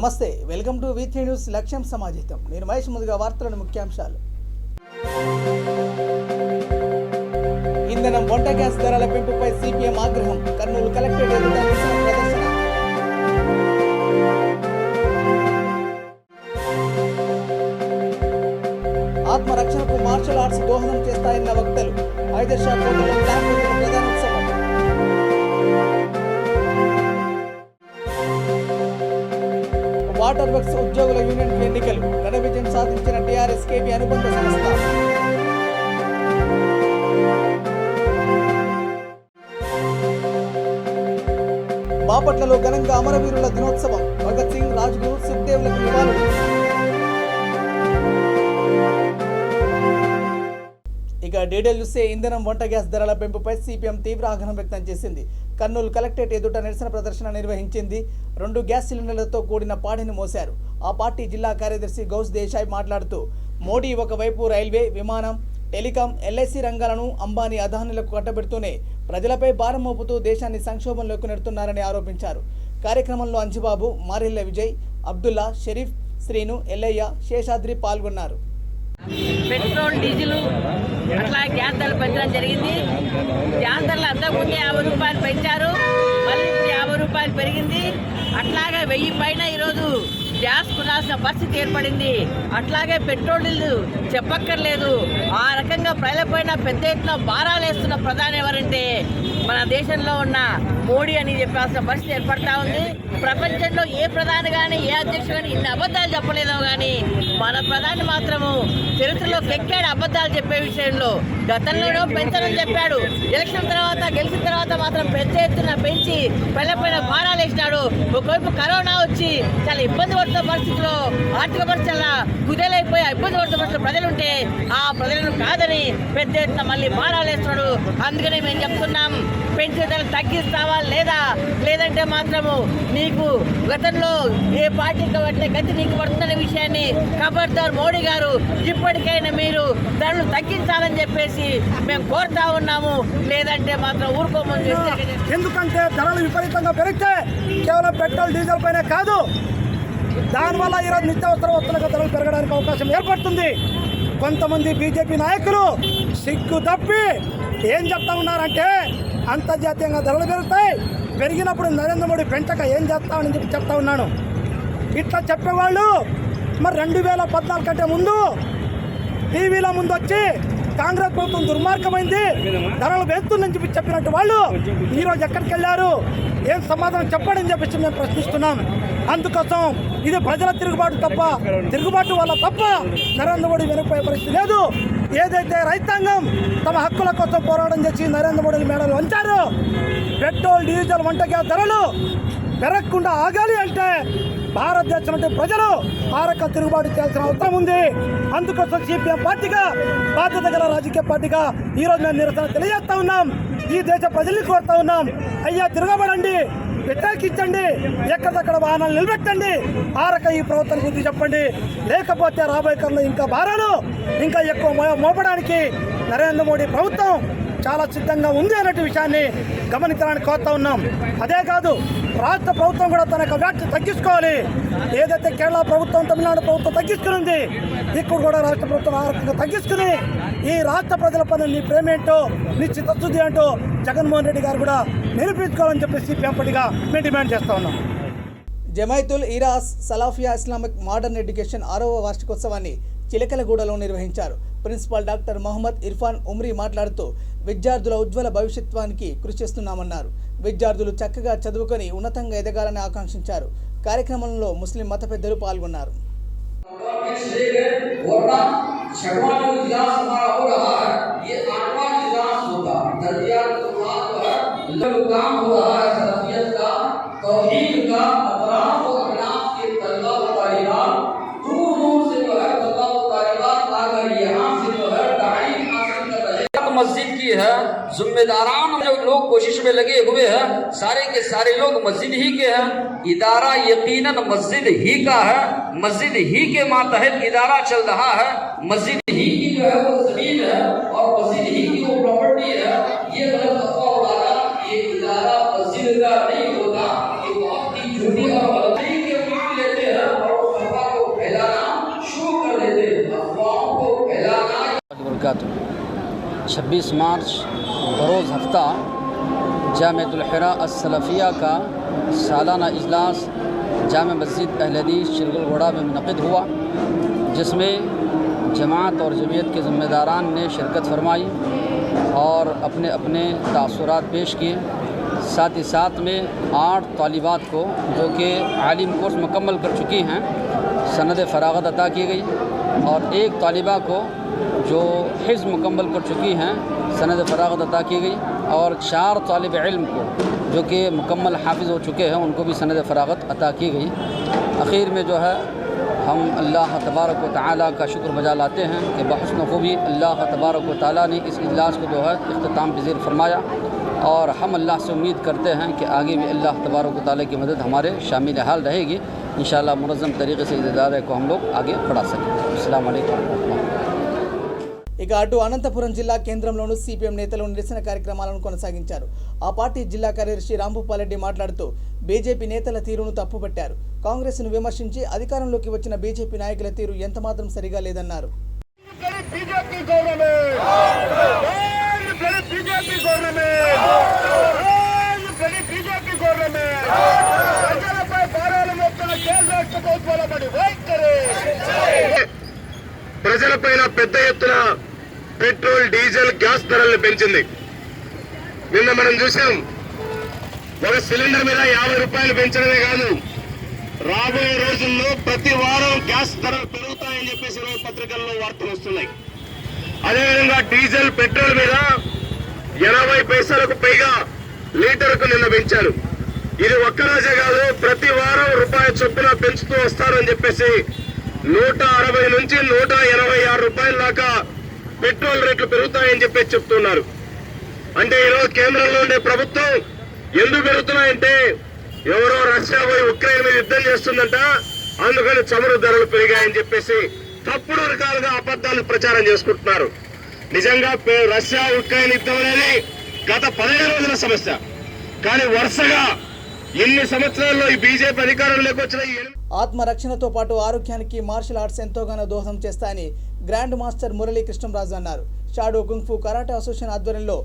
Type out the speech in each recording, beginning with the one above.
నమస్తే, welcome to V3 news లక్ష్యం సమాజితం. నేను మహేష్. ముందుగా వార్తలను ముఖ్యాంశాలు. ఇంధనం వంట గ్యాస్ ధరల పెంపుపై సిపిఎం ఆగ్రహం. కర్నూలు కలెక్టరేట్ ఎదుట నిరసన ప్రదర్శన. ఆత్మరక్షణకు మార్షల్ ఆర్ట్స్ దోహదం చేస్తాయన్న వక్తలు. హైదర్షా కోటలో బ్లాక్ ప్రధానోత్సవం. వాటర్ వర్క్స్ ఉద్యోగుల యూనియన్ ఎన్నికలు. ఘన విజయం సాధించిన టీఆర్ఎస్ కేబీ అనుబంధ సంస్థ. బాపట్లలో ఘనంగా అమరవీరుల దినోత్సవం. భగత్ సింగ్, రాజ్గురు, సుఖ్దేవ్లకు నివాళులు. ఇక డీటెయిల్ చూస్తే ఇంధనం వంట గ్యాస్ ధరల పెంపుపై సిపిఎం తీవ్ర ఆగ్రహం వ్యక్తం చేసింది. కర్నూలు కలెక్టరేట్ ఎదుట నిరసన ప్రదర్శన నిర్వహించింది. 2 గ్యాస్ సిలిండర్లతో కూడిన పాడిని మోశారు. ఆ పార్టీ జిల్లా కార్యదర్శి గౌస్ దేశాయ్ మాట్లాడుతూ, మోడీ ఒకవైపు రైల్వే, విమానం, టెలికాం, ఎల్ఐసి రంగాలను అంబానీ, అదానీలకు కట్టబెడుతూనే ప్రజలపై భారం మోపుతూ దేశాన్ని సంక్షోభంలోకి నెడుతున్నారని ఆరోపించారు. కార్యక్రమంలో అంజుబాబు, మారిల్ల విజయ్, అబ్దుల్లా, షరీఫ్, శ్రీను, ఎల్లయ్య, శేషాద్రి పాల్గొన్నారు. పెట్రోల్, డీజిల్ అట్లా గ్యాస్ ధరలు పెంచడం జరిగింది. గ్యాస్ ధరలు అంతకుముందు 50 రూపాయలు పెంచారు, మళ్ళీ ఇప్పుడు 50 రూపాయలు పెరిగింది. అట్లాగే 1000 పైన ఈరోజు గ్యాస్ కొనాల్సిన పరిస్థితి ఏర్పడింది. అట్లాగే పెట్రోల్, డీజిల్ చెప్పక్కర్లేదు. ఆ రకంగా ప్రజలపైన పెద్ద ఎత్తున భారాలు వేస్తున్న ప్రధాని ఎవరంటే మన దేశంలో ఉన్న మోడీ అని చెప్పాల్సిన పరిస్థితి ఏర్పడతా ఉంది. ప్రపంచంలో ఏ ప్రధాని కానీ, ఏ అధ్యక్షుడు కానీ ఇన్ని అబద్ధాలు చెప్పలేదో కానీ మన ప్రధాని మాత్రము చరిత్రలో ఎక్కాడు అబద్ధాలు చెప్పే విషయంలో. గతంలోనూ పెంచని చెప్పాడు, ఎలక్షన్ తర్వాత గెలిచిన తర్వాత మాత్రం పెద్ద ఎత్తున పెంచి ప్రజలపైన భారాలు వేసినాడు. ఒకవైపు కరోనా వచ్చి చాలా ఇబ్బంది పడుతున్న పరిస్థితిలో, ఆర్థిక పరిస్థితుల్లో కుదేలైపోయి ఇబ్బంది పడుతున్న పరిస్థితుల్లో ప్రజలుంటే ఆ ప్రజలను కాదని పెద్ద ఎత్తున మళ్ళీ భారాలు వేస్తున్నాడు. అందుకని మేము చెప్తున్నాం, పెంచిన ధరలు తగ్గిస్తావా లేదంటే మాత్రము నీకు గతంలో ఏ పార్టీకి పట్టిన గతి నీకు పడుతుందనే విషయాన్ని ఖబర్దార్ మోడీ గారు ఇప్పటికైనా మీరు ధరలు తగ్గించాలని చెప్పేసి మేము కోరుతా ఉన్నాము. లేదంటే మాత్రం ఊరుకోమని. ఎందుకంటే ధరలు విపరీతంగా పెరిగితే కేవలం పెట్రోల్, డీజిల్ పైనే కాదు, దానివల్ల ఈరోజు నిత్యావసర వస్తువుల ధరలు పెరగడానికి అవకాశం ఏర్పడుతుంది. కొంతమంది బీజేపీ నాయకులు సిగ్గు తప్పి ఏం చెప్తా ఉన్నారంటే అంతర్జాతీయంగా ధరలు పెరుగుతాయి, పెరిగినప్పుడు నరేంద్ర మోడీ పెంచక ఏం చేస్తామని చెప్పి చెప్తా ఉన్నాను. ఇట్లా చెప్పేవాళ్ళు మరి 2014 కంటే ముందు టీవీల ముందు వచ్చి కాంగ్రెస్ ప్రభుత్వం దుర్మార్గమైంది, ధరలు పెంచుతుందని చెప్పి చెప్పినట్టు వాళ్ళు ఈరోజు ఎక్కడికి వెళ్ళారు, ఏం సమాధానం చెప్పడని చెప్పేసి మేము ప్రశ్నిస్తున్నాం. అందుకోసం ఇది ప్రజల తిరుగుబాటు వల్ల తప్ప నరేంద్ర మోడీ వెనకపోయే పరిస్థితి లేదు. ఏదైతే రైతాంగం తమ హక్కుల కోసం పోరాటం చేసి నరేంద్ర మోడీ మేడలు వంచారు, పెట్రోల్, డీజిల్, వంట గ్యాస్ ధరలు పెరగకుండా ఆగాలి అంటే భారతదేశం అంటే ప్రజలు ఆ రకంగా తిరుగుబాటు చేయాల్సిన అవసరం ఉంది. అందుకోసం సిపిఎం పార్టీగా, బాధ్యత గల రాజకీయ పార్టీగా ఈరోజు మేము నిరసన తెలియజేస్తా ఉన్నాం. ఈ దేశ ప్రజల్ని కోరుతా ఉన్నాం, అయ్యా తిరగబడండి, వ్యతిరేకించండి, ఎక్కడెక్కడ వాహనాలు నిలబెట్టండి, ఆ రకంగా ఈ ప్రభుత్వానికి బుద్ధి చెప్పండి. లేకపోతే రాబోయే కాలంలో ఇంకా భారాలు ఇంకా ఎక్కువ మోపడానికి నరేంద్ర మోడీ ప్రభుత్వం చాలా సిద్ధంగా ఉంది అనే విషయాన్ని గమనించడానికి కోరుతా ఉన్నాం. అదే కాదు, రాష్ట్ర ప్రభుత్వం కూడా తన యొక్క వ్యాట్ తగ్గించుకోవాలి. ఏదైతే కేరళ ప్రభుత్వం, తమిళనాడు ప్రభుత్వం తగ్గించుకుని ఇక్కడ కూడా రాష్ట్ర ప్రభుత్వం ఆ రకంగా తగ్గించుకుని ఈ రాష్ట్ర ప్రజల పైన నీ ప్రేమేంటో, నీ చిత్తశుద్ధి ఏంటో జగన్మోహన్ రెడ్డి గారు కూడా నిరూపించుకోవాలని చెప్పి సిపిఎం పార్టీగా మేము డిమాండ్ చేస్తా ఉన్నాం. జమైతుల్ ఇరాస్ సలాఫియా ఇస్లామిక్ మోడర్న్ ఎడ్యుకేషన్ 6వ వార్షికోత్సవాన్ని చిలకలగూడలో నిర్వహించారు. ప్రిన్సిపాల్ డాక్టర్ మొహమ్మద్ ఇర్ఫాన్ ఉమ్రీ మాట్లాడుతూ, విద్యార్థుల ఉజ్వల భవిష్యత్వానికి కృషి చేస్తున్నామన్నారు. విద్యార్థులు చక్కగా చదువుకొని ఉన్నతంగా ఎదగాలని ఆకాంక్షించారు. కార్యక్రమంలో ముస్లిం మత పెద్దలు పాల్గొన్నారు. मस्जिद की है, जिम्मेदारान जो लोग कोशिश में लगे हुए हैं, सारे के सारे लोग मस्जिद ही के हैं। इदारा यकीनन मस्जिद ही का है, मस्जिद ही के मातहत इदारा चल रहा है। मस्जिद ही की जो है वो जमीन है और मस्जिद ही की वो प्रॉपर्टी है। ये गलत अफवाह उड़ाना, ये इदारा मस्जिद का नहीं होता, ये बहुत ही झूठी और गलती के मान लेते हैं। वबरकातुहू। 26 मार्च बरोज़ हफ्ता जामिअतुल हिरा अस्सलफ़िया का सालाना इजलास जामे मस्जिद अहले हदीस चिरगलगोड़ा में मुनक़िद हुआ, जिसमें जमात और जमीयत के ज़िम्मेदारान ने शिरकत फरमाई और अपने अपने तासुरात पेश किए। साथ ही साथ में 8 तालिबात को जो कि आलिम कोर्स मुकम्मल कर चुकी हैं सनद फ़राग़त अता की गई, और 1 तालिबा को जो हिज़्ब मुकम्मल कर चुकी हैं सनद फ़राग़त अता की गई, और 4 तालिब इल्म को जो कि मुकम्मल हाफिज़ हो चुके हैं उनको भी सनद फ़राग़त अता की गई। आखिर में जो है हम अल्लाह तबारक व तआला का शुक्र बजा लाते हैं कि बहुस्न खूबी अल्लाह तबारक व तआला ने इस इजलास को जो है इख्तिताम पज़ीर फरमाया, और हम अल्लाह से उम्मीद करते हैं कि आगे भी अल्लाह तबारक व तआला की मदद हमारे शामिल हाल रहेगी। इंशाअल्लाह मुनज़्ज़म तरीक़े से इस इदारे को हम लोग आगे बढ़ा सकें। अस्सलामु अलैकुम व रहमतुल्लाह। ఇక అటు అనంతపురం జిల్లా కేంద్రంలోనూ సిపిఎం నేతలు నిరసన కార్యక్రమాలను కొనసాగించారు. ఆ పార్టీ జిల్లా కార్యదర్శి రాంభూపాల్రెడ్డి మాట్లాడుతూ బీజేపీ నేతల తీరును తప్పుపట్టారు. కాంగ్రెస్ను విమర్శించి అధికారంలోకి వచ్చిన బీజేపీ నాయకుల తీరు ఎంతమాత్రం సరిగా లేదన్నారు. ప్రజలపైన పెద్ద ఎత్తున పెట్రోల్, డీజిల్, గ్యాస్ ధరలను పెంచింది. నిన్న మనం చూసాం, ఒక సిలిండర్ మీద 50 రూపాయలు పెంచడమే కాదు, రాబోయే రోజుల్లో ప్రతి వారం గ్యాస్ ధరలు పెరుగుతాయని చెప్పేసి రోజు పత్రికల్లో వార్తలు వస్తున్నాయి. అదేవిధంగా డీజిల్, పెట్రోల్ మీద 80 పైసలకు పైగా లీటర్కు నిన్న పెంచారు. ఇది ఒక్కరోజే కాదు, ప్రతి వారం రూపాయి చొప్పున పెంచుతూ వస్తారని చెప్పేసి 160 నుంచి 186 రూపాయల దాకా పెట్రోల్ రేట్లు పెరుగుతాయని చెప్పేసి చెప్తున్నారు. అంటే ఈరోజు కేంద్రంలో ఉండే ప్రభుత్వం ఎందుకు పెరుగుతున్నాయంటే ఎవరో రష్యా పోయి ఉక్రెయిన్ మీద యుద్ధం చేస్తుందంట, అందుకని చమురు ధరలు పెరిగాయని చెప్పేసి తప్పుడు రకాలుగా అబద్ధాలు ప్రచారం చేసుకుంటున్నారు. నిజంగా రష్యా ఉక్రెయిన్ యుద్ధం అనేది గత 15 రోజుల సమస్య, కానీ వరుసగా ఇన్ని సంవత్సరాల్లో ఈ బీజేపీ అధికారంలోకి వచ్చిన ఆత్మరక్షణతో పాటు ఆరోగ్యానికి మార్షల్ ఆర్ట్స్ ఎంతోగానో దోహదం చేస్తాయని గ్రాండ్ మాస్టర్ మురళీ కృష్ణంరాజు అన్నారు. షాడో కుంగ్ఫు కరాటే అసోసియేషన్ ఆధ్వర్యంలో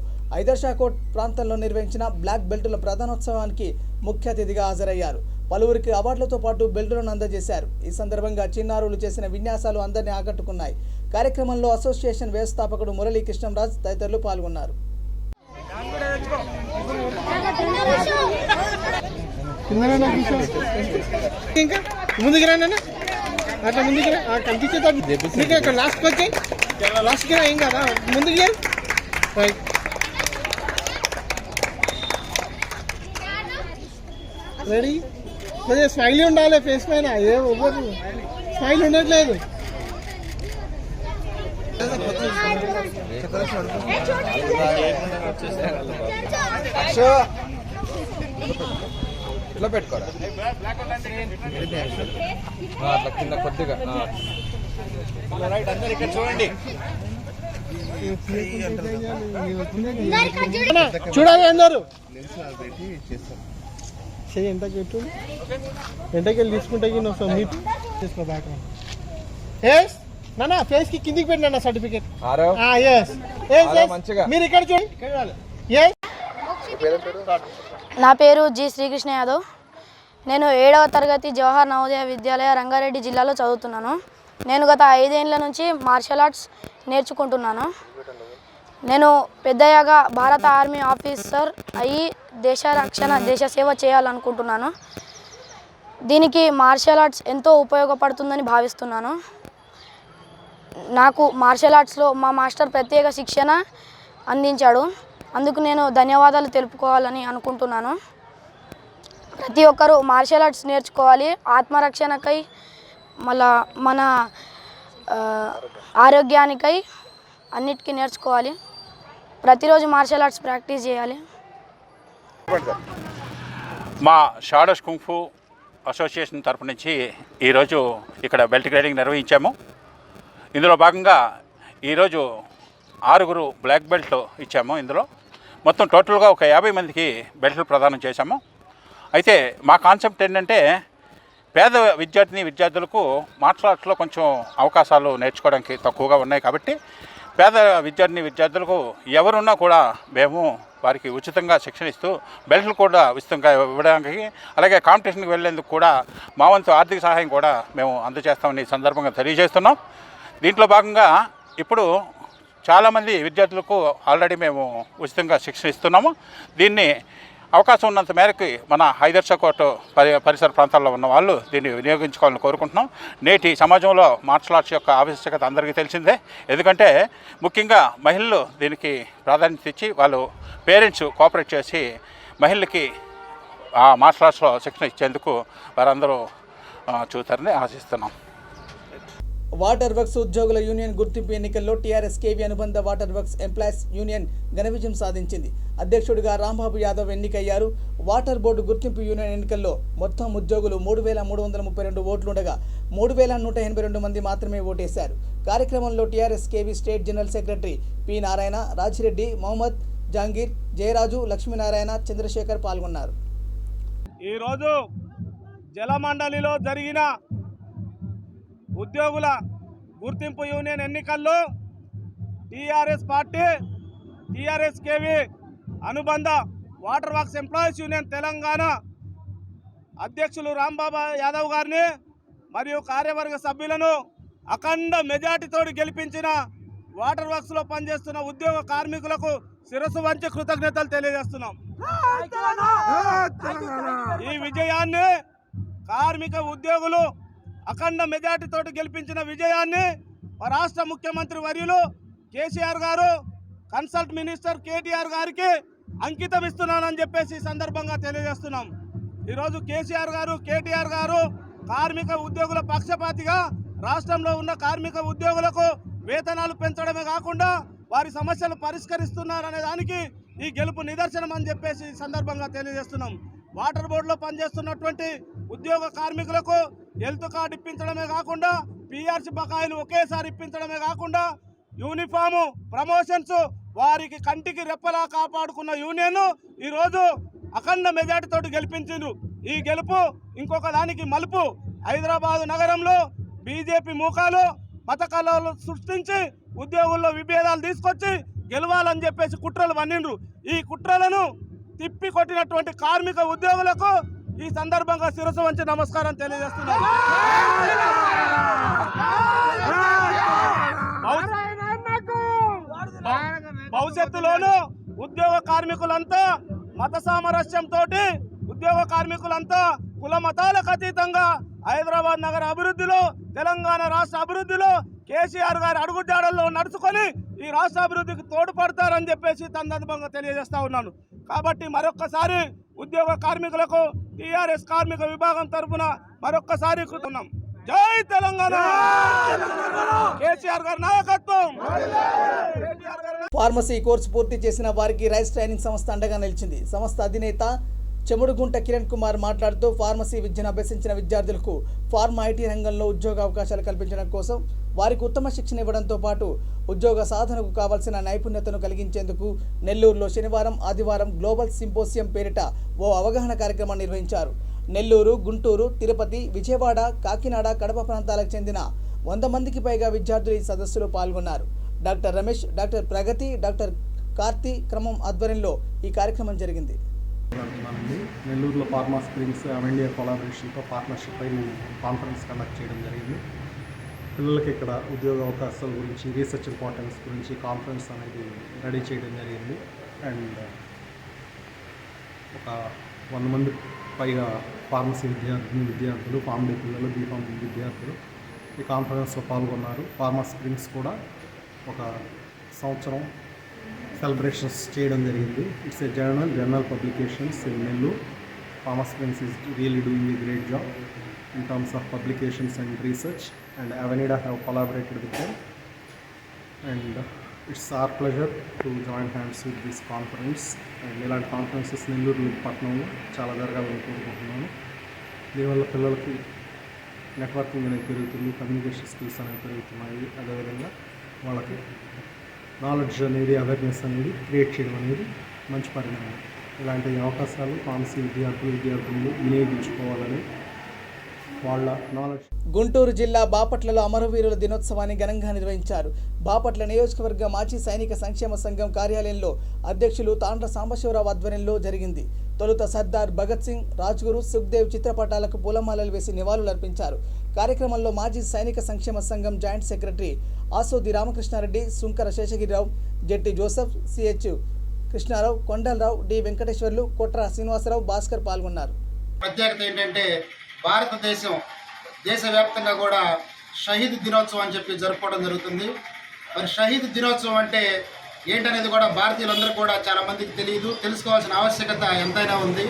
ఐదర్షాకోట్ ప్రాంతంలో నిర్వహించిన బ్లాక్ బెల్టుల ప్రధానోత్సవానికి ముఖ్య అతిథిగా హాజరయ్యారు. పలువురికి అవార్డులతో పాటు బెల్టులను అందజేశారు. ఈ సందర్భంగా చిన్నారులు చేసిన విన్యాసాలు అందరినీ ఆకట్టుకున్నాయి. కార్యక్రమంలో అసోసియేషన్ వ్యవస్థాపకుడు మురళీ కృష్ణంరాజు తదితరులు పాల్గొన్నారు. ఇంకా ముందుకు రండి, అట్లా ముందుకు కనిపించేది లాస్ట్కి వచ్చాయి, లాస్ట్కి ఏం కదా ముందుకు రైట్. రెడీ, కొద్దిగా స్మైల్ ఉండాలి ఫేస్ పైన, ఏ ఒవ్వదు స్మైల్ ఉండట్లేదు. ఇట్లా పెట్టుకోరా, అట్లా కింద కొద్దిగా రైట్. అందరు ఇక్కడ చూడండి, చూడాలి అందరూ. ఎంతకి ఎంతకెళ్ళి తీసుకుంటే తీసుకో బ్యాక్ నాన్న, ఫేస్ కి కిందికి పెట్టినా సర్టిఫికేట్. మీరు ఇక్కడ చూడండి. నా పేరు జి శ్రీకృష్ణ యాదవ్. నేను 7వ తరగతి జవహర్ నవోదయ విద్యాలయ రంగారెడ్డి జిల్లాలో చదువుతున్నాను. నేను గత 5 ఏళ్ల నుంచి మార్షల్ ఆర్ట్స్ నేర్చుకుంటున్నాను. నేను పెద్దయ్యాగా భారత ఆర్మీ ఆఫీసర్ అయ్యి దేశ రక్షణ, దేశ సేవ చేయాలనుకుంటున్నాను. దీనికి మార్షల్ ఆర్ట్స్ ఎంతో ఉపయోగపడుతుందని భావిస్తున్నాను. నాకు మార్షల్ ఆర్ట్స్లో మా మాస్టర్ ప్రత్యేక శిక్షణ అందించాడు. అందుకు నేను ధన్యవాదాలు తెలుపుకోవాలని అనుకుంటున్నాను. ప్రతి ఒక్కరూ మార్షల్ ఆర్ట్స్ నేర్చుకోవాలి. ఆత్మరక్షణకై, మళ్ళా మన ఆరోగ్యానికై అన్నిటికీ నేర్చుకోవాలి. ప్రతిరోజు మార్షల్ ఆర్ట్స్ ప్రాక్టీస్ చేయాలి. మా షాడోస్ కుంగ్ఫు అసోసియేషన్ తరపు నుంచి ఈరోజు ఇక్కడ బెల్ట్ గ్రేడింగ్ నిర్వహించాము. ఇందులో భాగంగా ఈరోజు 6 బ్లాక్ బెల్ట్ ఇచ్చాము. ఇందులో మొత్తం టోటల్గా ఒక 50 మందికి బెల్ట్లు ప్రదానం చేశాము. అయితే మా కాన్సెప్ట్ ఏంటంటే పేద విద్యార్థులకు మార్షల్ ఆర్ట్స్లో కొంచెం అవకాశాలు నేర్చుకోవడానికి తక్కువగా ఉన్నాయి కాబట్టి పేద విద్యార్థులకు ఎవరున్నా కూడా మేము వారికి ఉచితంగా శిక్షణ ఇస్తూ బెల్ట్లు కూడా ఉచితంగా ఇవ్వడానికి, అలాగే కాంపిటీషన్కి వెళ్ళేందుకు కూడా మా వంతు ఆర్థిక సహాయం కూడా మేము అందజేస్తామని ఈ సందర్భంగా తెలియజేస్తున్నాం. దీంట్లో భాగంగా ఇప్పుడు చాలామంది విద్యార్థులకు ఆల్రెడీ మేము ఉచితంగా శిక్షణ ఇస్తున్నాము. దీన్ని అవకాశం ఉన్నంత మేరకు మన హైదర్షా కోర్టు పరిసర ప్రాంతాల్లో ఉన్న వాళ్ళు దీన్ని వినియోగించుకోవాలని కోరుకుంటున్నాం. నేటి సమాజంలో మార్షల్ ఆర్ట్స్ యొక్క ఆవశ్యకత అందరికీ తెలిసిందే. ఎందుకంటే ముఖ్యంగా మహిళలు దీనికి ప్రాధాన్యత ఇచ్చి వాళ్ళు పేరెంట్స్ కోఆపరేట్ చేసి మహిళలకి ఆ మార్షల్ ఆర్ట్స్లో శిక్షణ ఇచ్చేందుకు వారందరూ చూస్తారని ఆశిస్తున్నాం. వాటర్ వర్క్స్ ఉద్యోగుల యూనియన్ గుర్తింపు ఎన్నికల్లో టీఆర్ఎస్ కేవీ అనుబంధ వాటర్ వర్క్స్ ఎంప్లాయీస్ యూనియన్ ఘన విజయం సాధించింది. అధ్యక్షుడిగా రాంబాబు యాదవ్ ఎన్నికయ్యారు. వాటర్ బోర్డు గుర్తింపు యూనియన్ ఎన్నికల్లో మొత్తం ఉద్యోగులు 3,332 ఓట్లుండగా 3,182 మంది మాత్రమే ఓటేశారు. కార్యక్రమంలో TRS KV state general secretary P Narayana, Rajireddy, Mohammed Jahangir, Jayaraju, Lakshminarayana, Chandrashekar పాల్గొన్నారు. ఈరోజు జలమండలిలో జరిగిన ఉద్యోగుల గుర్తింపు యూనియన్ ఎన్నికల్లో టీఆర్ఎస్ పార్టీ టీఆర్ఎస్ కేవీ అనుబంధ water works employees union Telangana అధ్యక్షులు రాంబాబు యాదవ్ గారిని మరియు కార్యవర్గ సభ్యులను అఖండ మెజార్టీతో గెలిపించిన వాటర్ వర్క్స్లో పనిచేస్తున్న ఉద్యోగ కార్మికులకు శిరస్సు వంచి కృతజ్ఞతలు తెలియజేస్తున్నాం. ఈ విజయాన్ని కార్మిక ఉద్యోగులు అఖండ మెజార్టీతో గెలిపించిన విజయాన్ని రాష్ట్ర ముఖ్యమంత్రి వర్యులు కేసీఆర్ గారు, కన్సల్ట్ మినిస్టర్ కేటీఆర్ గారికి అంకితం ఇస్తున్నానని చెప్పేసి సందర్భంగా తెలియజేస్తున్నాం. ఈరోజు కేసీఆర్ గారు, కేటీఆర్ గారు కార్మిక ఉద్యోగుల పక్షపాతిగా రాష్ట్రంలో ఉన్న కార్మిక ఉద్యోగులకు వేతనాలు పెంచడమే కాకుండా వారి సమస్యలు పరిష్కరిస్తున్నారనే దానికి ఈ గెలుపు నిదర్శనం అని చెప్పేసి సందర్భంగా తెలియజేస్తున్నాం. వాటర్ బోర్డులో పనిచేస్తున్నటువంటి ఉద్యోగ కార్మికులకు హెల్త్ కార్డు ఇప్పించడమే కాకుండా పిఆర్సీ బకాయిలు ఒకేసారి ఇప్పించడమే కాకుండా యూనిఫాము, ప్రమోషన్స్ వారికి కంటికి రెప్పలా కాపాడుకున్న యూనియన్ ఈరోజు అఖండ మెజార్టీతో గెలిపించిండ్రు. ఈ గెలుపు ఇంకొక దానికి మలుపు. హైదరాబాదు నగరంలో బీజేపీ మూకాలు పథకాలు సృష్టించి ఉద్యోగుల్లో విభేదాలు తీసుకొచ్చి గెలవాలని చెప్పేసి కుట్రలు పన్నిండ్రు. ఈ కుట్రలను తిప్పి కొట్టినటువంటి కార్మిక ఉద్యోగులకు ఈ సందర్భంగా శిరస్సు వంచి నమస్కారం తెలియజేస్తున్నాను. భవిష్యత్తులోనూ ఉద్యోగ కార్మికులంతా మత సామరస్యంతో ఉద్యోగ కార్మికులంతా కుల మతాలకు అతీతంగా హైదరాబాద్ నగర అభివృద్ధిలో, తెలంగాణ రాష్ట్ర అభివృద్ధిలో కేసీఆర్ గారి అడుగుజాడల్లో నడుచుకొని ఈ రాష్ట్ర అభివృద్ధికి తోడ్పడతారని చెప్పేసి సందర్భంగా తెలియజేస్తా ఉన్నాను. కాబట్టి మరొక్కసారి ఉద్యోగ కార్మికులకు టీఆర్ఎస్ కార్మిక విభాగం తరఫున మరొక్కసారి కృతజ్ఞతలు. జై తెలంగాణ, కేసీఆర్ గారి నాయకత్వం. ఫార్మసీ కోర్సు పూర్తి చేసిన వారికి రైస్ ట్రైనింగ్ సంస్థ అండగా నిలిచింది. సంస్థ అధినేత చెముడుగుంట కిరణ్ కుమార్ మాట్లాడుతూ ఫార్మసీ విద్యను అభ్యసించిన విద్యార్థులకు ఫార్మా ఐటీ రంగంలో ఉద్యోగ అవకాశాలు కల్పించడం కోసం వారికి ఉత్తమ శిక్షణ ఇవ్వడంతో పాటు ఉద్యోగ సాధనకు కావాల్సిన నైపుణ్యతను కలిగించేందుకు నెల్లూరులో శనివారం, ఆదివారం గ్లోబల్ సింపోసియం పేరిట ఓ అవగాహన కార్యక్రమాన్ని నిర్వహించారు. నెల్లూరు, గుంటూరు, తిరుపతి, విజయవాడ, కాకినాడ, కడప ప్రాంతాలకు చెందిన 100 మందికి పైగా విద్యార్థులు ఈ సదస్సులో పాల్గొన్నారు. డాక్టర్ రమేష్, డాక్టర్ ప్రగతి, డాక్టర్ కార్తీ క్రమం ఆధ్వర్యంలో ఈ కార్యక్రమం జరిగింది. నెల్లూరులో ఫార్మా స్ప్రింగ్స్ అవెండియా కొలాబరేషన్తో పార్ట్నర్షిప్ అయి కాన్ఫరెన్స్ కండక్ట్ చేయడం జరిగింది. పిల్లలకి ఇక్కడ ఉద్యోగ అవకాశాల గురించి, రీసెర్చ్ ఇంపార్టెన్స్ గురించి కాన్ఫరెన్స్ అనేది రెడీ చేయడం జరిగింది. అండ్ ఒక 100 మంది పైగా ఫార్మసీ విద్యార్థులు, ఫార్మడీ పిల్లలు, బీఫార్మ్ విద్యార్థులు ఈ కాన్ఫరెన్స్లో పాల్గొన్నారు. ఫార్మా స్ప్రింగ్స్ కూడా ఒక సంవత్సరం సెలబ్రేషన్స్ చేయడం జరిగింది. It's a journal publications in Nellore. Pharma Springs is really doing a great job in terms of publications and research, and Avenida have collaborated with them, and it's our pleasure to join hands with this conference. And ఇలాంటి conferences Nellore పట్టణంలో చాలా జరగాలని కోరుకుంటున్నాను. దీనివల్ల పిల్లలకి networking అనేది పెరుగుతుంది, communication skills అనేవి పెరుగుతున్నాయి. అదేవిధంగా వాళ్ళకి నాలెడ్జ్ అనేది, అవేర్నెస్ అనేది క్రియేట్ చేయడం అనేది మంచి పరిణామం. ఇలాంటి అవకాశాలు ఫార్మసీ విద్యార్థులు వినియోగించుకోవాలని వాళ్ళ నాలెడ్జ్. గుంటూరు జిల్లా బాపట్లలో అమరవీరుల దినోత్సవాన్ని ఘనంగా నిర్వహించారు. బాపట్ల నియోజకవర్గ మాజీ సైనిక సంక్షేమ సంఘం కార్యాలయంలో అధ్యక్షులు తాండ్ర సాంబశివరావు ఆధ్వర్యంలో జరిగింది. తొలుత సర్దార్ భగత్ సింగ్, రాజ్గురు, సుఖ్దేవ్ చిత్రపటాలకు పూలమాలలు వేసి నివాళులర్పించారు. కార్యక్రమంలో మాజీ సైనిక సంక్షేమ సంఘం joint secretary Asodi Ramakrishna Reddy, Sunkara Seshagiri Rao, Jetti Joseph, CH Krishna Rao, Kondala Rao, D Venkateswarlu, Kotra Srinivasa Rao, Bhaskar పాల్గొన్నారు. ప్రత్యేకత ఏంటంటే భారతదేశం దేశవ్యాప్తంగా కూడా షహీద్ దినోత్సవం అని చెప్పి జరుపుకోవడం జరుగుతుంది. మరి షహీద్ దినోత్సవం అంటే ఏంటనేది కూడా భారతీయులందరూ కూడా చాలామందికి తెలియదు, తెలుసుకోవాల్సిన ఆవశ్యకత ఎంతైనా ఉంది.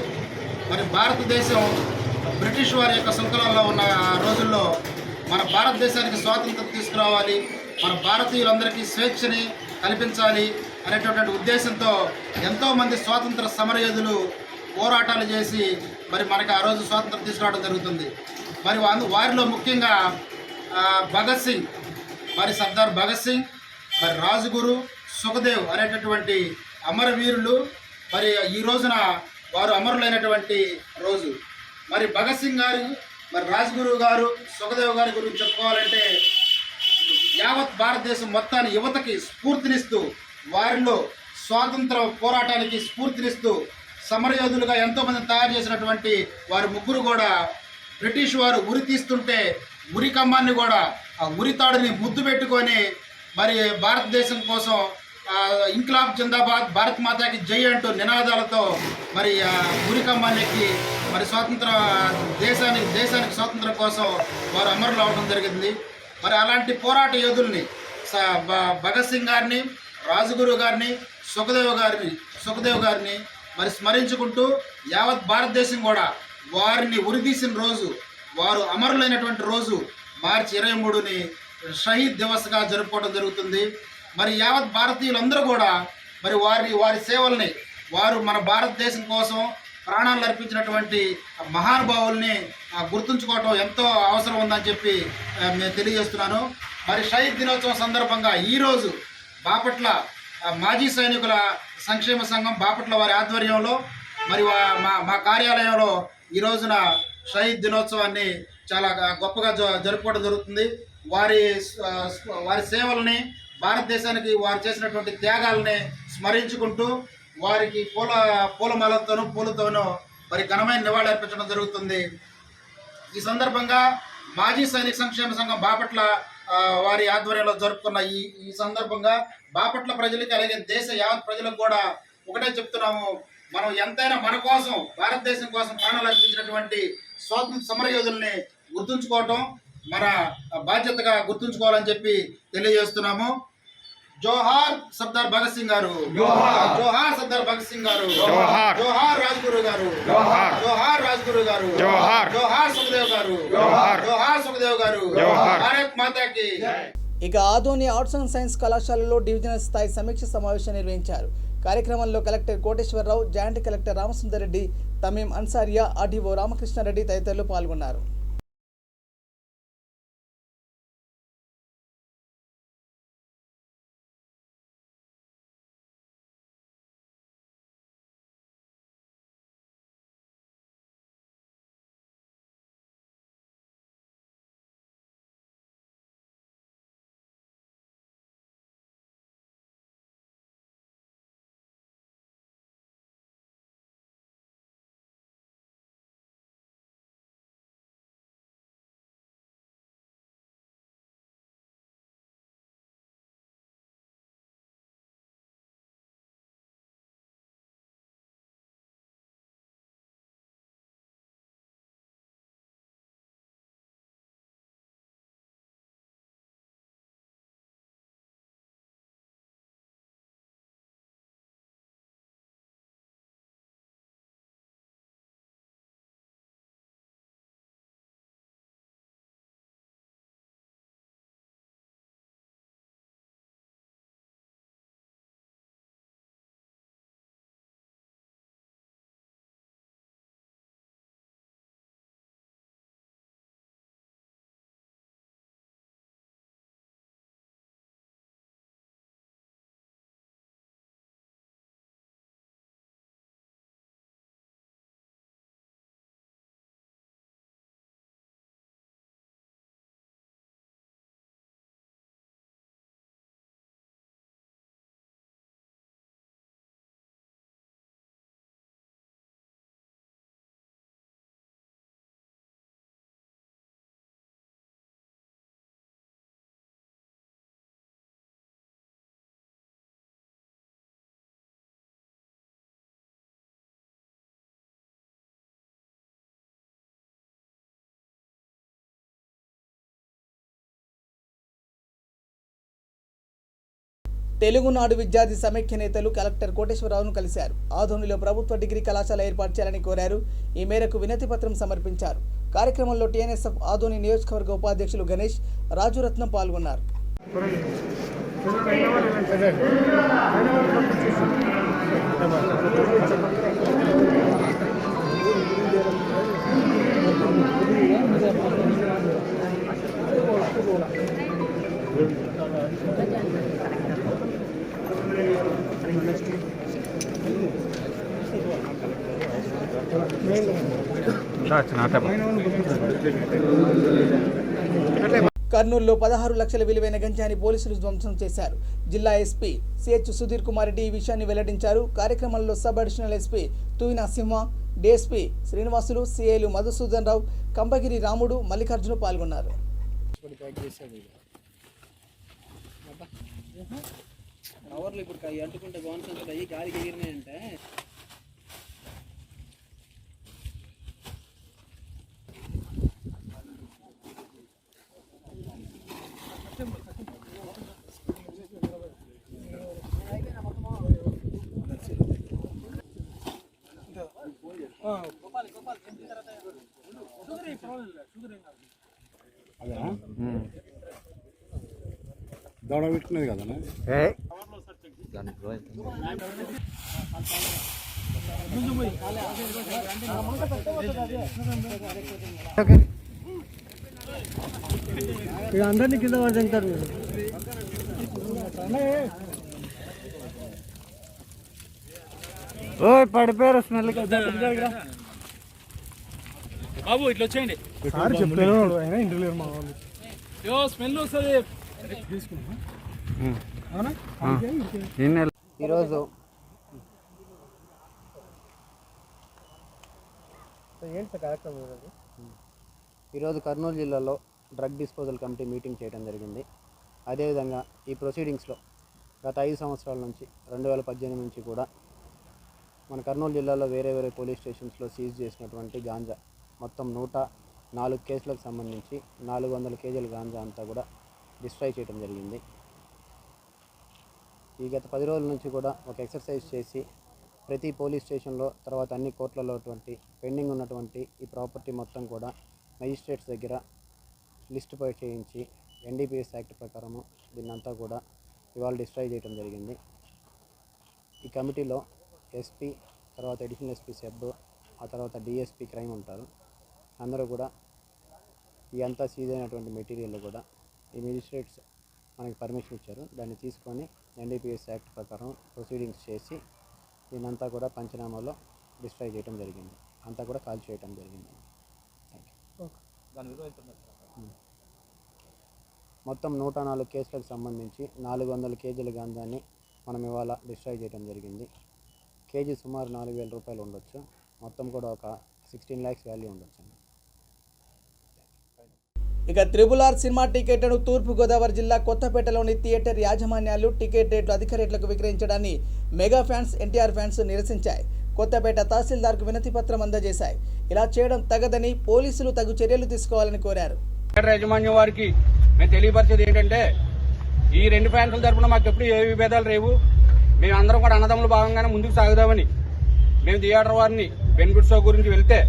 మరి భారతదేశం బ్రిటిష్ వారి యొక్క శృంఖలాల్లో ఉన్న రోజుల్లో మన భారతదేశానికి స్వాతంత్రం తీసుకురావాలి, మన భారతీయులందరికీ స్వేచ్ఛని కల్పించాలి అనేటటువంటి ఉద్దేశంతో ఎంతోమంది స్వాతంత్ర సమరయోధులు పోరాటాలు చేసి మరి మనకి ఆ రోజు స్వాతంత్రం తీసుకురావడం జరుగుతుంది. మరి వారిలో ముఖ్యంగా భగత్ సింగ్, మరి సర్దార్ భగత్ సింగ్, మరి రాజ్గురు, సుఖదేవ్ అనేటటువంటి అమరవీరులు మరి ఈ రోజున వారు అమరులైనటువంటి రోజు. మరి భగత్ సింగ్ గారు, మరి రాజ్గురు గారు, సుఖదేవ్ గారి గురించి చెప్పుకోవాలంటే యావత్ భారతదేశం మొత్తాన్ని యువతకి స్ఫూర్తినిస్తూ, వారిలో స్వాతంత్ర పోరాటానికి స్ఫూర్తినిస్తూ సమరయోధులుగా ఎంతోమందిని తయారు చేసినటువంటి వారి ముగ్గురు కూడా బ్రిటిష్ వారు ఉరి తీస్తుంటే ఉరి కమ్మాన్ని కూడా ఆ ఉరితాడుని ముద్దు పెట్టుకొని మరి భారతదేశం కోసం ఇంక్లాబ్ జిందాబాద్, భారత్ మాతాకి జై అంటూ నినాదాలతో మరి ఉరి కమ్మానికి మరి స్వాతంత్ర దేశానికి స్వాతంత్రం కోసం వారు అమరులు అవడం జరిగింది. మరి అలాంటి పోరాట యోధుల్ని భగత్ సింగ్ గారిని, రాజ్గురు గారిని, సుఖదేవ్ గారిని మరి స్మరించుకుంటూ యావత్ భారతదేశం కూడా వారిని ఉరిదీసిన రోజు, వారు అమరులైనటువంటి రోజు మార్చి 23ని షహీద్ దివస్గా జరుపుకోవడం జరుగుతుంది. మరి యావత్ భారతీయులందరూ కూడా మరి వారి సేవల్ని, వారు మన భారతదేశం కోసం ప్రాణాలు అర్పించినటువంటి మహానుభావుల్ని గుర్తుంచుకోవటం ఎంతో అవసరం ఉందని చెప్పి నేను తెలియజేస్తున్నాను. మరి షహీద్ దినోత్సవం సందర్భంగా ఈరోజు బాపట్ల మాజీ సైనికుల సంక్షేమ సంఘం బాపట్ల వారి ఆధ్వర్యంలో మరి మా కార్యాలయంలో ఈ రోజున షహీద్ దినోత్సవాన్ని చాలా గొప్పగా జరుపుకోవడం జరుగుతుంది. వారి సేవల్ని, భారతదేశానికి వారు చేసినటువంటి త్యాగాలని స్మరించుకుంటూ వారికి పూలమాలతోనూ పూలతోనూ మరి ఘనమైన నివాళి అర్పించడం జరుగుతుంది. ఈ సందర్భంగా మాజీ సైనిక సంక్షేమ సంఘం బాపట్ల వారి ఆధ్వర్యంలో జరుపుకున్న ఈ సందర్భంగా బాపట్ల ప్రజలకి, అలాగే దేశ యావత్ ప్రజలకు కూడా ఒకటే చెప్తున్నాము, మనం ఎంతైనా మన కోసం, భారతదేశం కోసం ప్రాణాలు అర్పించినటువంటి స్వాతంత్ర సమరయోధుల్ని గుర్తుంచుకోవటం మన బాధ్యతగా గుర్తుంచుకోవాలని చెప్పి తెలియజేస్తున్నాము. జోహార్ సర్దార్ భగత్ సింగ్ గారు, జోహార్ సర్దార్ భగత్ సింగ్ గారు, జోహార్ రాజ్గురు గారు, జోహార్ రాజ్గురు గారు, జోహార్ సుఖదేవ్ గారు, జోహార్ సుఖదేవ్ గారు, భారత్ మాతాకి. ఇక ఆదోని ఆర్ట్స్ అండ్ సైన్స్ కళాశాలలో డివిజనల్ స్థాయి సమీక్ష సమావేశం నిర్వహించారు. కార్యక్రమంలో collector Koteswara Rao, joint collector Ramasundar Reddy, Tameem Ansariya, RDO Ramakrishna Reddy తదితరులు పాల్గొన్నారు. తెలుగునాడు విద్యార్థి సమైక్య నేతలు కలెక్టర్ కోటేశ్వరరావును కలిశారు. ఆదోనిలో ప్రభుత్వ డిగ్రీ కళాశాల ఏర్పాటు చేయాలని కోరారు. ఈ మేరకు వినతి పత్రం సమర్పించారు. కార్యక్రమంలో టీఎన్ఎస్ఎఫ్ ఆదోని నియోజకవర్గ ఉపాధ్యక్షులు గణేష్, రాజురత్నం పాల్గొన్నారు. కర్నూలులో 16 లక్షల విలువైన గంజాని పోలీసులు ధ్వంసం చేశారు. జిల్లా ఎస్పీ సిహెచ్ సుధీర్ కుమార్ రెడ్డి ఈ విషయాన్ని వెల్లడించారు. కార్యక్రమంలో సబ్ అడిషనల్ ఎస్పీ తూయినా సింహ, డిఎస్పీ శ్రీనివాసులు, సిఐలు మధుసూదన్ రావు, కంపగిరి రాముడు, మల్లికార్జున పాల్గొన్నారు. దౌడ పెట్టుకునేది కదా అందరినీ కింద పడుతుంటారు. పడిపోయారు స్మెల్ బాబు ఇట్లా వచ్చేయండి. చెప్పారు అయినా ఇంటర్వ్యూ మా వాళ్ళు స్మెల్ వస్తుంది. ఈరోజు ఈరోజు కర్నూలు జిల్లాలో డ్రగ్ డిస్పోజల్ కమిటీ మీటింగ్ చేయడం జరిగింది. అదేవిధంగా ఈ ప్రొసీడింగ్స్లో గత 5 సంవత్సరాల నుంచి 2018 నుంచి కూడా మన కర్నూలు జిల్లాలో వేరే పోలీస్ స్టేషన్స్లో సీజ్ చేసినటువంటి గాంజా మొత్తం 104 కేసులకు సంబంధించి 400 కేజీల గాంజా అంతా కూడా డిస్ట్రాయ్ చేయడం జరిగింది. ఈ గత 10 రోజుల నుంచి కూడా ఒక ఎక్సర్సైజ్ చేసి ప్రతి పోలీస్ స్టేషన్లో తర్వాత అన్ని కోర్టులలో పెండింగ్ ఉన్నటువంటి ఈ ప్రాపర్టీ మొత్తం కూడా మెజిస్ట్రేట్స్ దగ్గర లిస్ట్ పై చేయించి ఎన్డీపీఎస్ యాక్ట్ ప్రకారము దీన్నంతా కూడా ఇవాళ డిస్ట్రాయ్ చేయడం జరిగింది. ఈ కమిటీలో ఎస్పీ, తర్వాత అడిషనల్ ఎస్పీ సెబ్, ఆ తర్వాత డిఎస్పీ క్రైమ్ ఉంటారు. అందరూ కూడా ఈ అంతా సీజ్ అయినటువంటి మెటీరియల్ కూడా ఈ మెజిస్ట్రేట్స్ మనకి పర్మిషన్ ఇచ్చారు. దాన్ని తీసుకొని ఎన్డీపీఎస్ యాక్ట్ ప్రకారం ప్రొసీడింగ్స్ చేసి దీనంతా కూడా పంచనామాలో డిస్ట్రాయ్ చేయడం జరిగింది. అంతా కూడా కాల్ చేయడం జరిగింది. మొత్తం 104 కేసులకు సంబంధించి 400 కేజీల గాంజాన్ని మనం ఇవాళ డిస్ట్రాయ్ చేయడం జరిగింది. కేజీ సుమారు 4,000 రూపాయలు ఉండొచ్చు. మొత్తం కూడా ఒక 16 lakhs వాల్యూ ఉండొచ్చు. ఇక RRR సినిమా టికెట్లను తూర్పుగోదావరి జిల్లా కొత్తపేటలోని థియేటర్ యాజమాన్యాలు టికెట్ రేట్లు అధిక రేట్లకు విక్రయించడాన్ని మెగా ఫ్యాన్స్, ఎన్టీఆర్ ఫ్యాన్స్ నిరసించాయి. కొత్తపేట తహసీల్దార్కు వినతి పత్రం అందజేశాయి. ఇలా చేయడం తగదని, పోలీసులు తగు చర్యలు తీసుకోవాలని కోరారు. యాజమాన్యం వారికి మేము తెలియపరిచేది ఏంటంటే, ఈ 2 ఫ్యాన్సుల తరఫున మాకు ఎప్పుడు ఏ విభేదాలు రేవు. మేము అందరం కూడా అన్నదమ్ములు భాగంగానే ముందుకు సాగుదామని మేము థియేటర్ వారిని బెనిఫిట్ షో గురించి వెళ్తే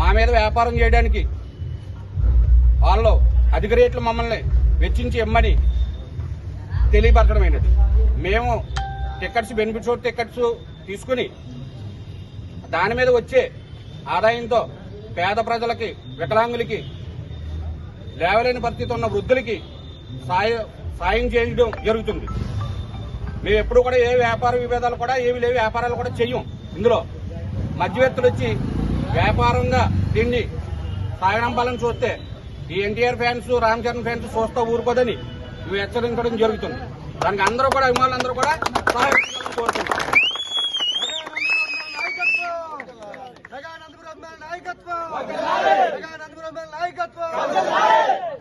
మా మీద వ్యాపారం చేయడానికి వాళ్ళు అధిక రేట్లు మమ్మల్ని వెచ్చించి ఇమ్మని తెలియపరచడం ఏంటంటే, మేము టికెట్స్ బెనిఫిట్ షో టికెట్స్ తీసుకుని దాని మీద వచ్చే ఆదాయంతో పేద ప్రజలకి, వికలాంగులకి, లేవలేని పరిస్థితి ఉన్న వృద్ధులకి సాయం చేయడం జరుగుతుంది. మేము ఎప్పుడు కూడా ఏ వ్యాపార విభేదాలు కూడా ఏమి లేవు, వ్యాపారాలు కూడా చెయ్యం. ఇందులో మధ్యవర్తులు వచ్చి వ్యాపారంగా దీన్ని సాగనంపాలని చూస్తే ఈ ఎన్టీఆర్ ఫ్యాన్స్, రామ్ చరణ్ ఫ్యాన్స్ చూస్తా ఊరుకోదని మేము హెచ్చరించడం జరుగుతుంది. దానికి అందరూ కూడా, అభిమానులందరూ కూడా సహాయం కోరుతున్నాం.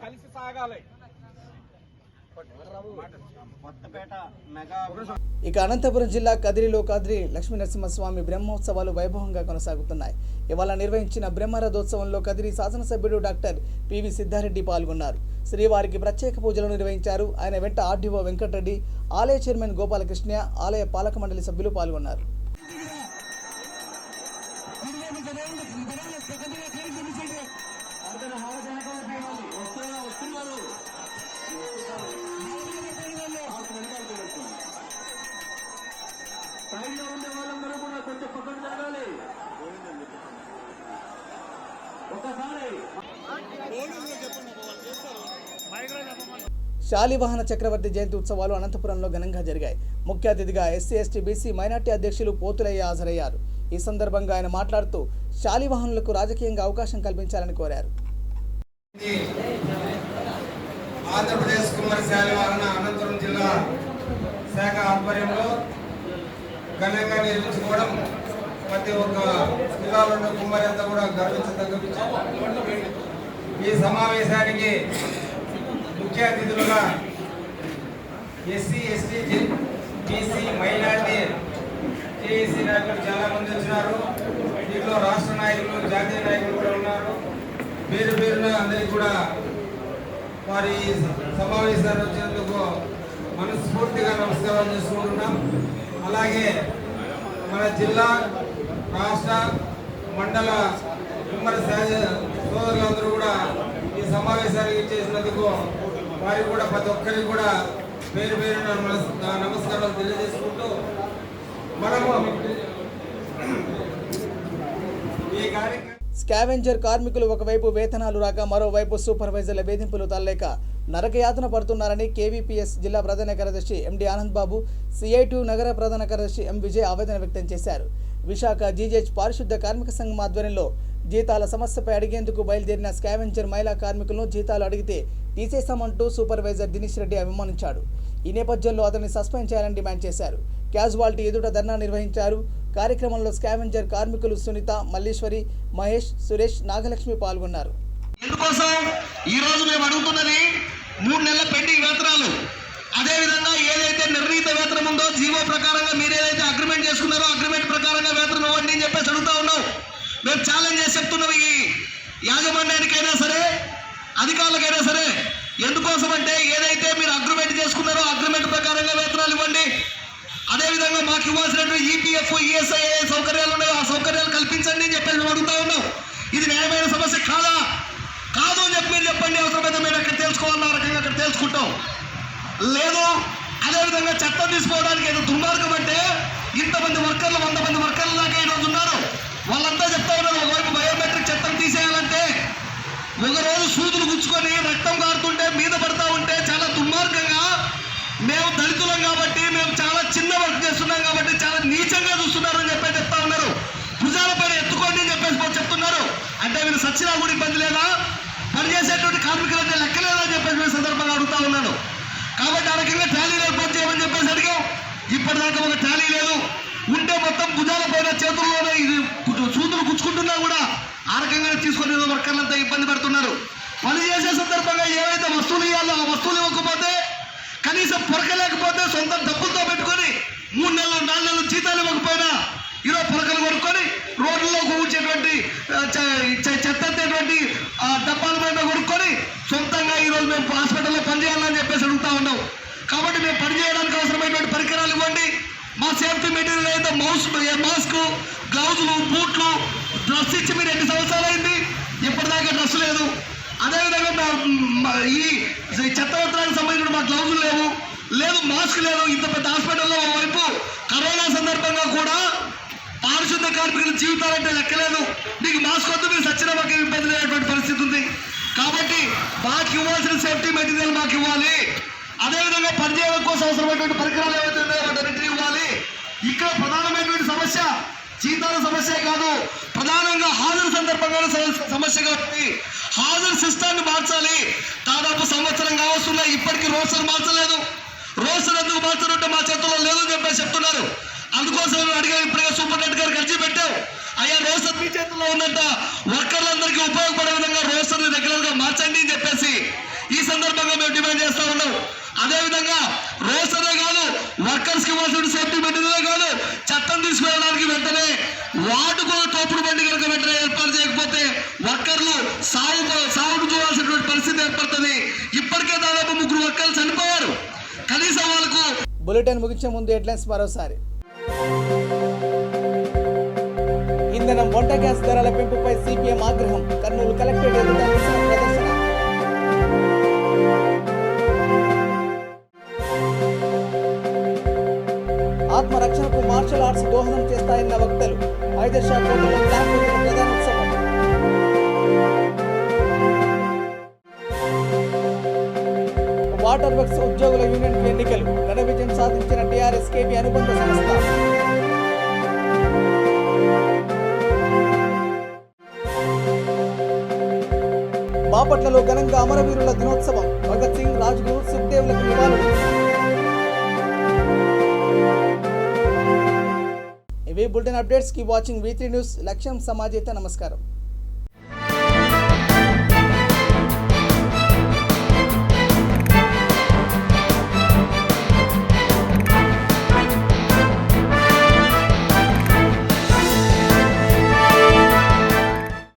కలిసి సాగాలి. ఇక అనంతపురం జిల్లా కదిరిలో కదిరి లక్ష్మీ నరసింహస్వామి బ్రహ్మోత్సవాలు వైభవంగా కొనసాగుతున్నాయి. ఇవాళ నిర్వహించిన బ్రహ్మరథోత్సవంలో కదిరి శాసనసభ్యుడు డాక్టర్ పివి సిద్ధారెడ్డి పాల్గొన్నారు. శ్రీవారికి ప్రత్యేక పూజలు నిర్వహించారు. ఆయన వెంట ఆర్డీఓ వెంకటరెడ్డి, ఆలయ చైర్మన్ గోపాలకృష్ణ, ఆలయ పాలక మండలి సభ్యులు పాల్గొన్నారు. శాలివాహన చక్రవర్తి జయంతి ఉత్సవాలు అనంతపురంలో ఘనంగా జరిగాయి. ముఖ్య అతిథిగా ఎస్సీ, ఎస్టీ, బీసీ, మైనార్టీ అధ్యక్షులు పోతులయ్య హాజరయ్యారు. ఈ సందర్భంగా ఆయన మాట్లాడుతూ శాలివాహనులకు రాజకీయంగా అవకాశం కల్పించాలని కోరారు. ఆంధ్రప్రదేశ్ కుమారి శాలివాహన అనంతపురం జిల్లా శాఖ ఆధ్వర్యంలో ఘనంగా నిర్మించుకోవడం ప్రతి ఒక్క జిల్లాలో ఉన్న కుమారి అంతా కూడా గర్వించదగ్గ విషయం. ఈ సమావేశానికి ముఖ్య అతిథులుగా SC, ST, BC, minority, TEC నాయకులు చాలా మంది వచ్చినారు. దీంట్లో రాష్ట్ర నాయకులు, జాతీయ నాయకులు కూడా ఉన్నారు. పేరు పేరున అందరికీ కూడా వారి సమావేశాలు వచ్చినందుకు మనస్ఫూర్తిగా నమస్కారం చేసుకుంటున్నాం. అలాగే మన జిల్లా, రాష్ట్ర, మండల ఉమ్మడి సోదరులందరూ కూడా ఈ సమావేశానికి చేసినందుకు వారికి కూడా ప్రతి ఒక్కరికి కూడా పేరు పేరున నమస్కారాలు తెలియజేసుకుంటూ మనము ఈ కార్యక్రమం స్కావెంజర్ కార్మికులు ఒకవైపు వేతనాలు రాక మరోవైపు సూపర్వైజర్ల వేధింపులు తల్లలేక నరకయాతన పడుతున్నారని కేవీపీఎస్ జిల్లా ప్రధాన కార్యదర్శి ఎండి ఆనంద్ బాబు, సిఐటి నగర ప్రధాన కార్యదర్శి ఎం విజయ్ ఆవేదన వ్యక్తం చేశారు. విశాఖ జీజేహెచ్ పారిశుద్ధ కార్మిక సంఘం ఆధ్వర్యంలో జీతాల సమస్యపై అడిగేందుకు బయలుదేరిన స్కావెంజర్ మహిళా కార్మికులను జీతాలు అడిగితే తీసేశామంటూ సూపర్వైజర్ దినేష్ రెడ్డి అభిమానించాడు. ఈ నేపథ్యంలో అతన్ని సస్పెండ్ చేయాలని డిమాండ్ చేశారు. క్యాజువాలిటీ ఎదుట ధర్నా నిర్వహించారు. కార్యక్రమంలో స్కావెంజర్ కార్మికులు సునీత, మల్లీశ్వరి, మహేష్, సురేష్, నాగలక్ష్మి పాల్గొన్నారు. ఎందుకోసం ఈ రోజు మేము అడుగుతున్నది 3 నెలల పెండింగ్ వేతనాలు. అదేవిధంగా ఏదైతే నిర్ణీత వేతనం ఉందో జీవో ప్రకారంగా మీరు ఏదైతే అగ్రిమెంట్ చేసుకున్నారో అగ్రిమెంట్ ప్రకారంగా వేతనం ఇవ్వండి అని చెప్పేసి అడుగుతా ఉన్నాం. మేము ఛాలెంజ్ చేసి చెప్తున్నాం ఈ యాజమాన్యానికైనా సరే, అధికారులకైనా సరే. ఎందుకోసం అంటే ఏదైతే మీరు అగ్రిమెంట్ చేసుకున్నారో అగ్రిమెంట్ ప్రకారంగా వేతనాలు ఇవ్వండి. అదేవిధంగా మాకు ఇవ్వాల్సినటువంటి ఈపీఎఫ్, ఈఎస్ఐ సౌకర్యాలు ఉన్నాయో ఆ సౌకర్యాలు కల్పించండి అని చెప్పేసి అడుగుతా ఉన్నాం. ఇది న్యాయమైన సమస్య కాదా? కాదు అని చెప్పి మీరు చెప్పండి. అవసరమైతే మేము ఎక్కడ తెలుసుకోవాలన్న రకంగా అక్కడ తెలుసుకుంటాం. లేదు అదేవిధంగా చట్టం తీసుకోవడానికి ఏదో దుర్మార్గం అంటే ఇంతమంది వర్కర్లు 100 మంది వర్కర్లు దాకా ఈరోజు ఉన్నారు. వాళ్ళంతా చెప్తా ఉన్నారు ఒకవైపు బయోమెట్రిక్ చట్టం తీసేయాలంటే, ఒకరోజు సూదులు గుచ్చుకొని రక్తం కారుతుంటే మీద పడతా ఉంటే చాలా దుర్మార్గంగా మేము దళితులం కాబట్టి, మేము చాలా చిన్న వర్క్ చేస్తున్నాం కాబట్టి చాలా నీచంగా చూస్తున్నారు అని చెప్పి చెప్తా ఉన్నారు. భుజాల పైన ఎత్తుకోండి అని చెప్పేసి చెప్తున్నారు. అంటే మీరు సచ్చినా కూడా ఇబ్బంది లేదా? పనిచేసేటువంటి కార్మికులంటే లెక్కలేదా అని చెప్పేసి సందర్భంగా అడుగుతా ఉన్నాను. కాబట్టి ఆ రకంగా ట్యాలీలు ఏర్పాటు చేయమని చెప్పేసి అడిగాం. ఇప్పటిదాకా ఒక ట్యాలీ లేదు. ఉంటే మొత్తం భుజాల పైన చేతుల్లోనే ఇది సూదులు గుచ్చుకుంటున్నా కూడా ఆ రకంగానే తీసుకొని వర్కర్లంతా ఇబ్బంది పెడుతున్నారు. పని చేసే సందర్భంగా ఏవైతే వస్తువులు ఇవ్వాలో ఆ వస్తువులు ఇవ్వకపోతే, కనీసం పొరకలేకపోతే సొంత డబ్బులతో పెట్టుకొని 3 నెలలు 4 నెలలు జీతాలు ఇవ్వకపోయినా ఈరోజు పొరకలు కొనుక్కొని రోడ్లలో కూర్చేటువంటి చెత్తటువంటి డబ్బాల పైన కొనుక్కొని సొంతంగా ఈరోజు మేము హాస్పిటల్లో పనిచేయాలని చెప్పేసి అడుగుతా ఉన్నాం. కాబట్టి మేము పనిచేయడానికి అవసరమైనటువంటి పరికరాలు ఇవ్వండి. మా సేఫ్టీ మెటీరియల్ అయితే మాస్క్, గ్లౌజులు, బూట్లు, డ్రెస్ ఇచ్చి మీరు 2 సంవత్సరాలు అయింది, ఇప్పటిదాకా డ్రెస్ లేదు. అదేవిధంగా ఈ చెత్తవత్రానికి సంబంధించిన మా గ్లౌజులు లేదు, మాస్క్ లేదు. ఇంత పెద్ద హాస్పిటల్లో వైపు కరోనా సందర్భంగా కూడా పారిశుద్ధ కార్మికుల జీవితాలంటే లెక్కలేదు. మీకు మాస్క్ వద్దు, మీరు సచ్చినా మాకు ఇబ్బంది లేనటువంటి పరిస్థితి ఉంది. కాబట్టి మాకు ఇవ్వాల్సిన సేఫ్టీ మెటీరియల్ మాకు ఇవ్వాలి. అదేవిధంగా పనిచేయడం కోసం అవసరమైనటువంటి పరికరాలు ఏవైతే ఉన్నాయో వాటన్నిటిని ఇవ్వాలి. ఇక్కడ ప్రధానమైనటువంటి సమస్య జీతాల సమస్య కాదు, ప్రధానంగా హాజరు సందర్భంగా సమస్య కాబట్టి హాజరు సిస్టాన్ని మార్చాలి. దాదాపు సంవత్సరం కావస్తున్నా ఇప్పటికీ రోస్టర్ మార్చలేదు. రోస్టర్ ఎందుకు మార్చనుంటే మా చేతుల్లో లేదని చెప్పేసి చెప్తున్నారు. అందుకోసం అడిగా ఇప్పుడే సూపరింటెండెంట్ గారికి అర్జీ పెట్టాం. అయ్యా రోస్టర్ మీ చేతుల్లో ఉందంట, వర్కర్లందరికీ ఉపయోగపడే విధంగా రోస్టర్ని రెగ్యులర్ గా మార్చండి అని చెప్పేసి ఈ సందర్భంగా మేము డిమాండ్ చేస్తా ఉన్నాం. అదేవిధంగా రోస్టరే కాదు, వర్కర్స్ కి ఇవ్వాల్సిన సేఫ్టీ మెటీరియల్ కాదు, చట్టం తీసుకువెళ్ళడానికి వెంటనే వాటికో తోపుడు బండి కనుక వెంటనే ఏర్పాటు చేయకపోతే వర్కర్లు సాగుకు చూడాల్సినటువంటి పరిస్థితి ఏర్పడుతుంది. ఇప్పటికే దాదాపు 3 వర్కర్లు చనిపోయారు. కనీసం వాళ్ళకు. బులెటిన్ ముగించే ముందు హెడ్లైన్స్ మరోసారి. ఇంధనం వంట గ్యాస్ ధరల పెంపుపై సిపిఎం ఆగ్రహం. కర్నూలు కలెక్టరేట్ ఎదుట నిరసన ప్రదర్శన. ఆత్మరక్షణకు మార్షల్ ఆర్ట్స్ దోహదం చేస్తాయన్న వక్తలు. హైదర్షా కోటలో బ్లాక్ బెల్ట్ ప్రధానోత్సవం. వాటర్ వర్క్స్ ఉద్యోగుల యూనియన్కు ఎన్నికలు. ఘన విజయం సాధించిన టీఆర్ఎస్ కేబీ అనుబంధ సంస్థ. బాపట్లలో ఘనంగా అమరవీరుల దినోత్సవం. భగత్ సింగ్, రాజ్గురు, సుఖ్దేవ్లకు నివాళులు. ఇవి bulletin updates. Keep watching V3 news. లక్ష్యం సమాజేత. నమస్కారం.